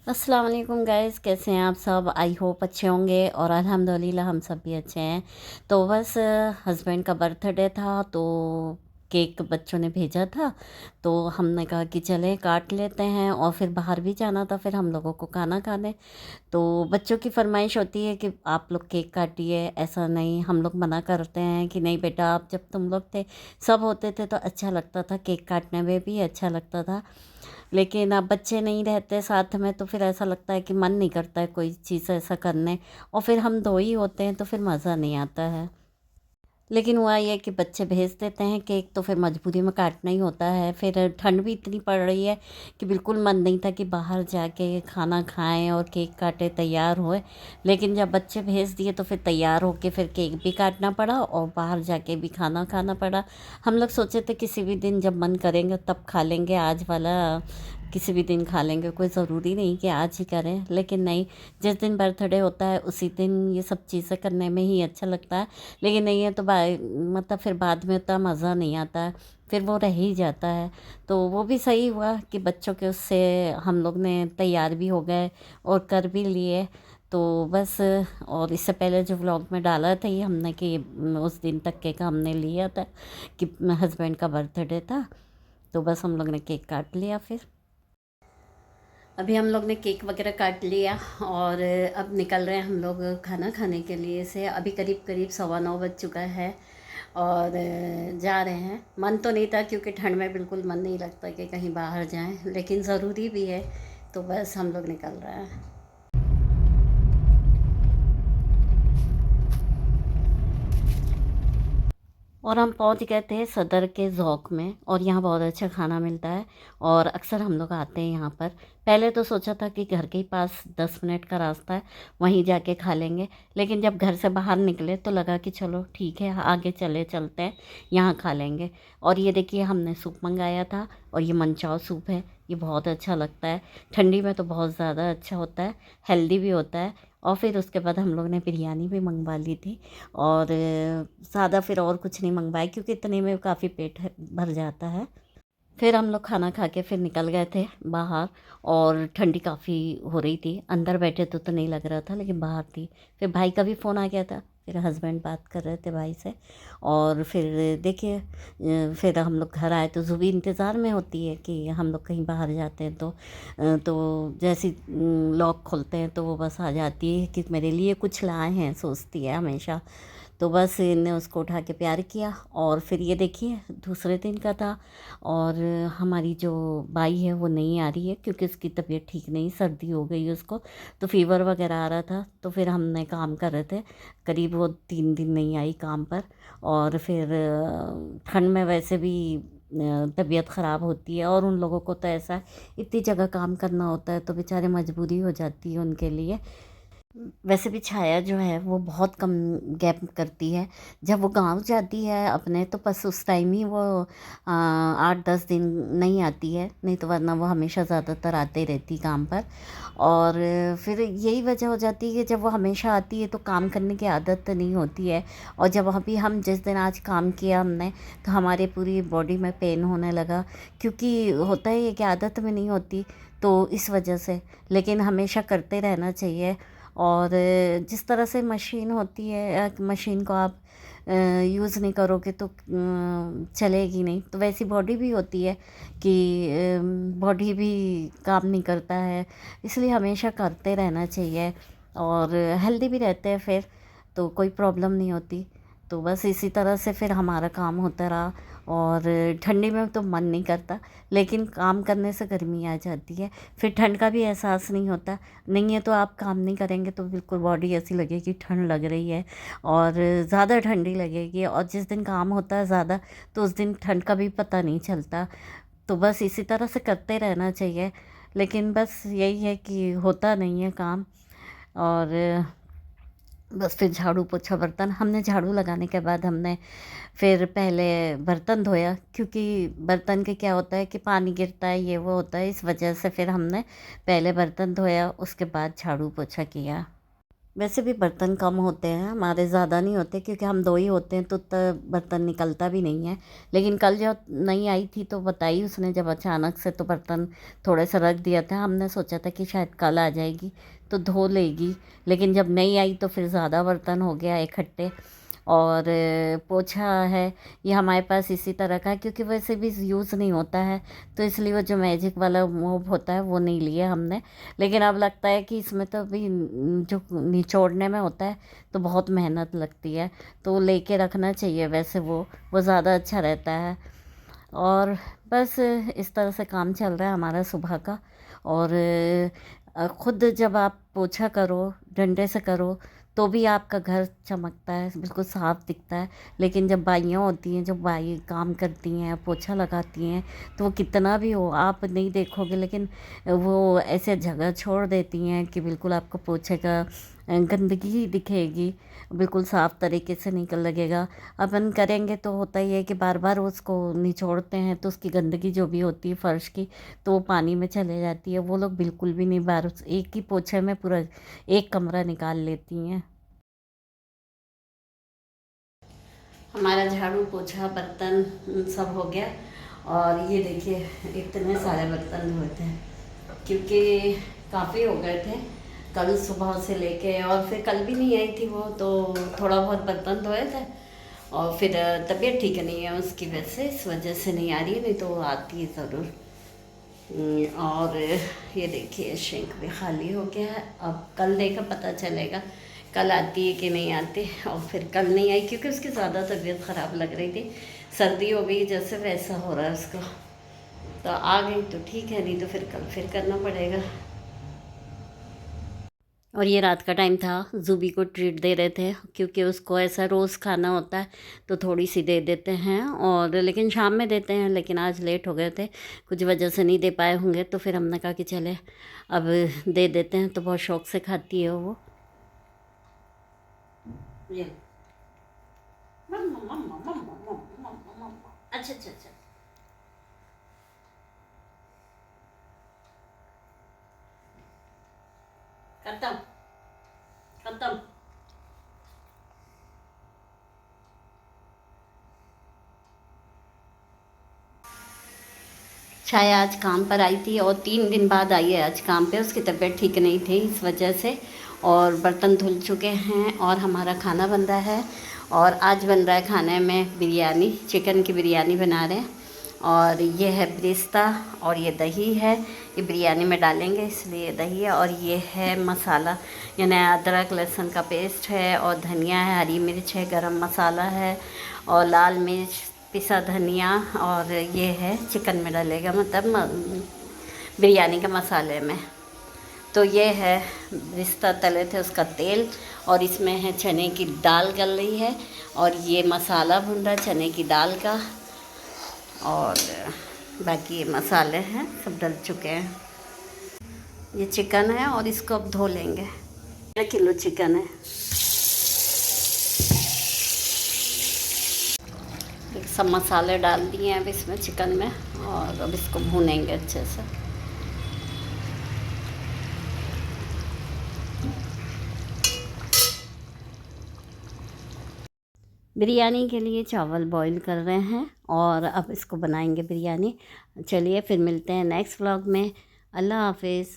अस्सलाम वालेकुम गाइस, कैसे हैं आप सब। आई होप अच्छे होंगे और अल्हम्दुलिल्लाह हम सब भी अच्छे हैं। तो बस हस्बैंड का बर्थडे था तो केक बच्चों ने भेजा था, तो हमने कहा कि चलें काट लेते हैं। और फिर बाहर भी जाना था, फिर हम लोगों को खाना खाने। तो बच्चों की फरमाइश होती है कि आप लोग केक काटिए, ऐसा नहीं। हम लोग मना करते हैं कि नहीं बेटा, आप जब तुम लोग थे सब होते थे तो अच्छा लगता था, केक काटने में भी अच्छा लगता था। लेकिन अब बच्चे नहीं रहते साथ में तो फिर ऐसा लगता है कि मन नहीं करता है कोई चीज़ ऐसा करने। और फिर हम दो ही होते हैं तो फिर मज़ा नहीं आता है। लेकिन हुआ ये कि बच्चे भेज देते हैं केक तो फिर मजबूरी में काटना ही होता है। फिर ठंड भी इतनी पड़ रही है कि बिल्कुल मन नहीं था कि बाहर जाके खाना खाएं और केक काटे तैयार होए। लेकिन जब बच्चे भेज दिए तो फिर तैयार होके फिर केक भी काटना पड़ा और बाहर जाके भी खाना खाना पड़ा। हम लोग सोचे थे किसी भी दिन जब मन करेंगे तब खा लेंगे, आज वाला किसी भी दिन खा लेंगे, कोई ज़रूरी नहीं कि आज ही करें। लेकिन नहीं, जिस दिन बर्थडे होता है उसी दिन ये सब चीज़ें करने में ही अच्छा लगता है। लेकिन नहीं है तो मतलब फिर बाद में उतना मज़ा नहीं आता है, फिर वो रह ही जाता है। तो वो भी सही हुआ कि बच्चों के उससे हम लोग ने तैयार भी हो गए और कर भी लिए। तो बस, और इससे पहले जो व्लॉग में डाला था ये हमने कि उस दिन तक केक हमने लिया था कि हस्बैंड का बर्थडे था। तो बस हम लोग ने केक काट लिया। फिर अभी हम लोग ने केक वगैरह काट लिया और अब निकल रहे हैं हम लोग खाना खाने के लिए से। अभी करीब करीब 9:15 बज चुका है और जा रहे हैं। मन तो नहीं था क्योंकि ठंड में बिल्कुल मन नहीं लगता कि कहीं बाहर जाएं, लेकिन ज़रूरी भी है तो बस हम लोग निकल रहे हैं। और हम पहुंच गए थे सदर के ज़ौक़ में, और यहाँ बहुत अच्छा खाना मिलता है और अक्सर हम लोग आते हैं यहाँ पर। पहले तो सोचा था कि घर के ही पास 10 मिनट का रास्ता है, वहीं जाके खा लेंगे। लेकिन जब घर से बाहर निकले तो लगा कि चलो ठीक है, आगे चलते हैं, यहाँ खा लेंगे। और ये देखिए हमने सूप मंगाया था और ये मनचाओ सूप है। ये बहुत अच्छा लगता है, ठंडी में तो बहुत ज़्यादा अच्छा होता है, हेल्दी भी होता है। और फिर उसके बाद हम लोग ने बिरयानी भी मंगवा ली थी और सादा, फिर और कुछ नहीं मंगवाया क्योंकि इतने में काफ़ी पेट भर जाता है। फिर हम लोग खाना खा के फिर निकल गए थे बाहर, और ठंडी काफ़ी हो रही थी। अंदर बैठे तो नहीं लग रहा था, लेकिन बाहर थी। फिर भाई का भी फ़ोन आ गया था, फिर हस्बैंड बात कर रहे थे भाई से। और फिर देखिए फिर हम लोग घर आए तो ज़ुबी इंतज़ार में होती है कि हम लोग कहीं बाहर जाते हैं तो जैसे लॉक खोलते हैं तो वो बस आ जाती है कि मेरे लिए कुछ लाए हैं, सोचती है हमेशा। तो बस इनने उसको उठा के प्यार किया। और फिर ये देखिए दूसरे दिन का था, और हमारी जो बाई है वो नहीं आ रही है क्योंकि उसकी तबीयत ठीक नहीं, सर्दी हो गई उसको, तो फीवर वगैरह आ रहा था। तो फिर हमने काम कर रहे थे, करीब वो 3 दिन नहीं आई काम पर। और फिर ठंड में वैसे भी तबीयत ख़राब होती है, और उन लोगों को तो ऐसा इतनी जगह काम करना होता है तो बेचारे मजबूरी हो जाती है उनके लिए। वैसे भी छाया जो है वो बहुत कम गैप करती है। जब वो गांव जाती है अपने तो बस उस टाइम ही वो 8-10 दिन नहीं आती है, नहीं तो वरना वो हमेशा ज़्यादातर आते रहती काम पर। और फिर यही वजह हो जाती है कि जब वो हमेशा आती है तो काम करने की आदत नहीं होती है। और जब अभी हम जिस दिन आज काम किया हमने, तो हमारे पूरी बॉडी में पेन होने लगा, क्योंकि होता ही है कि आदत में नहीं होती, तो इस वजह से। लेकिन हमेशा करते रहना चाहिए। और जिस तरह से मशीन होती है, मशीन को आप यूज़ नहीं करोगे तो चलेगी नहीं, तो वैसी बॉडी भी होती है कि बॉडी भी काम नहीं करता है। इसलिए हमेशा करते रहना चाहिए और हेल्दी भी रहते हैं फिर, तो कोई प्रॉब्लम नहीं होती। तो बस इसी तरह से फिर हमारा काम होता रहा। और ठंडी में तो मन नहीं करता, लेकिन काम करने से गर्मी आ जाती है, फिर ठंड का भी एहसास नहीं होता। नहीं है तो आप काम नहीं करेंगे तो बिल्कुल बॉडी ऐसी लगेगी ठंड लग रही है, और ज़्यादा ठंडी लगेगी। और जिस दिन काम होता है ज़्यादा तो उस दिन ठंड का भी पता नहीं चलता। तो बस इसी तरह से करते रहना चाहिए, लेकिन बस यही है कि होता नहीं है काम। और बस फिर झाड़ू पोछा बर्तन, हमने झाड़ू लगाने के बाद हमने फिर पहले बर्तन धोया, क्योंकि बर्तन के क्या होता है कि पानी गिरता है, ये वो होता है, इस वजह से फिर हमने पहले बर्तन धोया, उसके बाद झाड़ू पोछा किया। वैसे भी बर्तन कम होते हैं हमारे, ज़्यादा नहीं होते क्योंकि हम दो ही होते हैं तो बर्तन निकलता भी नहीं है। लेकिन कल जब नहीं आई थी तो बताई उसने जब अचानक से, तो बर्तन थोड़े से रख दिया था। हमने सोचा था कि शायद कल आ जाएगी तो धो लेगी, लेकिन जब नहीं आई तो फिर ज़्यादा बर्तन हो गया इकट्ठे। और पोछा है ये हमारे पास इसी तरह का है क्योंकि वैसे भी यूज़ नहीं होता है, तो इसलिए वो जो मैजिक वाला मोब होता है वो नहीं लिया हमने। लेकिन अब लगता है कि इसमें तो भी जो निचोड़ने में होता है तो बहुत मेहनत लगती है, तो लेके रखना चाहिए वैसे वो ज़्यादा अच्छा रहता है। और बस इस तरह से काम चल रहा है हमारा सुबह का। और खुद जब आप पोछा करो डंडे से करो तो भी आपका घर चमकता है, बिल्कुल साफ़ दिखता है। लेकिन जब बाइयाँ होती हैं, जब बाई काम करती हैं, पोछा लगाती हैं, तो वो कितना भी हो आप नहीं देखोगे, लेकिन वो ऐसे जगह छोड़ देती हैं कि बिल्कुल आपको पोछे का गंदगी ही दिखेगी, बिल्कुल साफ़ तरीके से निकल लगेगा। अपन करेंगे तो होता ही है कि बार बार उसको निचोड़ते हैं तो उसकी गंदगी जो भी होती है फ़र्श की, तो वो पानी में चले जाती है। वो लोग बिल्कुल भी नहीं, बार एक ही पोछे में पूरा एक कमरा निकाल लेती हैं। हमारा झाड़ू पोछा बर्तन सब हो गया। और ये देखिए इतने सारे बर्तन धोए थे क्योंकि काफ़ी हो गए थे कल सुबह से लेके, और फिर कल भी नहीं आई थी वो, तो थोड़ा बहुत बर्तन धोए थे। और फिर तबीयत ठीक नहीं है उसकी वजह से, इस वजह से नहीं आ रही है, नहीं तो वो आती है ज़रूर। और ये देखिए सिंक भी खाली हो गया है। अब कल देखा पता चलेगा कल आती है कि नहीं आती। और फिर कल नहीं आई क्योंकि उसकी ज़्यादा तबीयत ख़राब लग रही थी, सर्दी हो गई जैसे वैसा हो रहा है उसको। तो आ गई तो ठीक है, नहीं तो फिर कल फिर करना पड़ेगा। और ये रात का टाइम था, ज़ूबी को ट्रीट दे रहे थे क्योंकि उसको ऐसा रोज़ खाना होता है तो थोड़ी सी दे देते हैं, और लेकिन शाम में देते हैं। लेकिन आज लेट हो गए थे, कुछ वजह से नहीं दे पाए होंगे, तो फिर हमने कहा कि चले अब दे देते हैं। तो बहुत शौक से खाती है वो। ये अच्छा अच्छा अच्छा, खत्म खत्म। छाया आज काम पर आई थी और 3 दिन बाद आई है आज काम पे, उसकी तबीयत ठीक नहीं थी इस वजह से। और बर्तन धुल चुके हैं और हमारा खाना बन रहा है। और आज बन रहा है खाने में बिरयानी, चिकन की बिरयानी बना रहे हैं। और ये है ब्रिस्ता और ये दही है, ये बिरयानी में डालेंगे इसलिए दही है। और ये है मसाला, यानी अदरक लहसुन का पेस्ट है, और धनिया है, हरी मिर्च है, गरम मसाला है, और लाल मिर्च, पिसा धनिया। और ये है चिकन में डालेगा, मतलब बिरयानी के मसाले में। तो ये है रिश्ता तले थे उसका तेल, और इसमें है चने की दाल गल रही है, और ये मसाला भुन रहा है चने की दाल का। और बाकी ये मसाले हैं सब डल चुके हैं। ये चिकन है और इसको अब धो लेंगे। 1 किलो चिकन है। सब मसाले डाल दिए हैं अब इसमें चिकन में, और अब इसको भूनेंगे अच्छे से। बिरयानी के लिए चावल बॉईल कर रहे हैं और अब इसको बनाएंगे बिरयानी। चलिए फिर मिलते हैं नेक्स्ट व्लॉग में। अल्लाह हाफिज़।